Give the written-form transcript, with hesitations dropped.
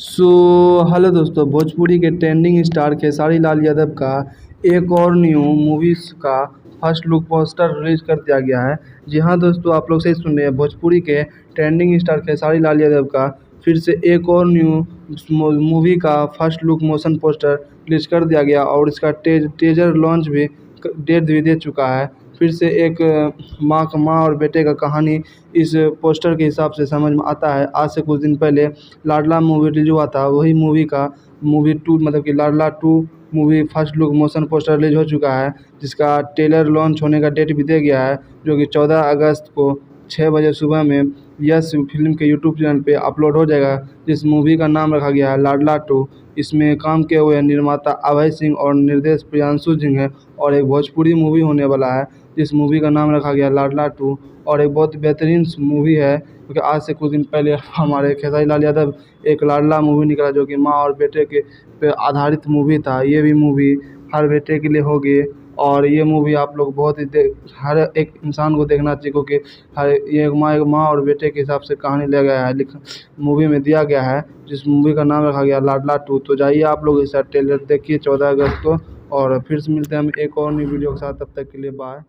So hello दोस्तों, भोजपुरी के trending star Khesari Lal Yadav का एक और न्यू मूवीज़ का फर्स्ट लुक पोस्टर रिलीज कर दिया गया है। जी हाँ दोस्तों, आप लोग सही सुन रहे हैं। भोजपुरी के ट्रेंडिंग स्टार खेसारी लाल यादव का फिर से एक और न्यू मूवी का first look motion poster release कर दिया गया और इसका टीजर लॉन्च भी डेट भी दे चुका है। फिर से एक माँ और बेटे का कहानी इस पोस्टर के हिसाब से समझ में आता है। आज से कुछ दिन पहले लाडला मूवी रिलीज हुआ था, वही मूवी का मूवी 2 मतलब कि लाडला 2 movie first look motion poster release हो चुका है, जिसका ट्रेलर लॉन्च होने का डेट भी दे गया है, जो कि 14 अगस्त को 6 बजे सुबह में यस फिल्म के यूट्यूब चैनल पे अपलोड हो जाएगा। जिस मूवी का नाम रखा गया है लाडला 2। इसमें काम किए हुए निर्माता अभय सिंह और निर्देशक प्रियांशु सिंह है और एक भोजपुरी मूवी होने वाला है जिस मूवी का नाम रखा गया लाडला 2। और एक बहुत बेहतरीन मूवी है, क्योंकि आज से कुछ दिन पहले हमारे खेसारी लाल यादव एक लाडला मूवी निकला, जो कि माँ और बेटे के पे आधारित मूवी था। ये भी मूवी हर बेटे के लिए होगी और ये मूवी आप लोग बहुत ही हर एक इंसान को देखना चाहिए, क्योंकि हर ये एक माँ और बेटे के हिसाब से कहानी लिया गया है, मूवी में दिया गया है, जिस मूवी का नाम रखा गया लाडला 2। तो जाइए आप लोग इसका ट्रेलर देखिए 14 अगस्त को, और फिर से मिलते हैं हम एक और नई वीडियो के साथ। तब तक के लिए बाय।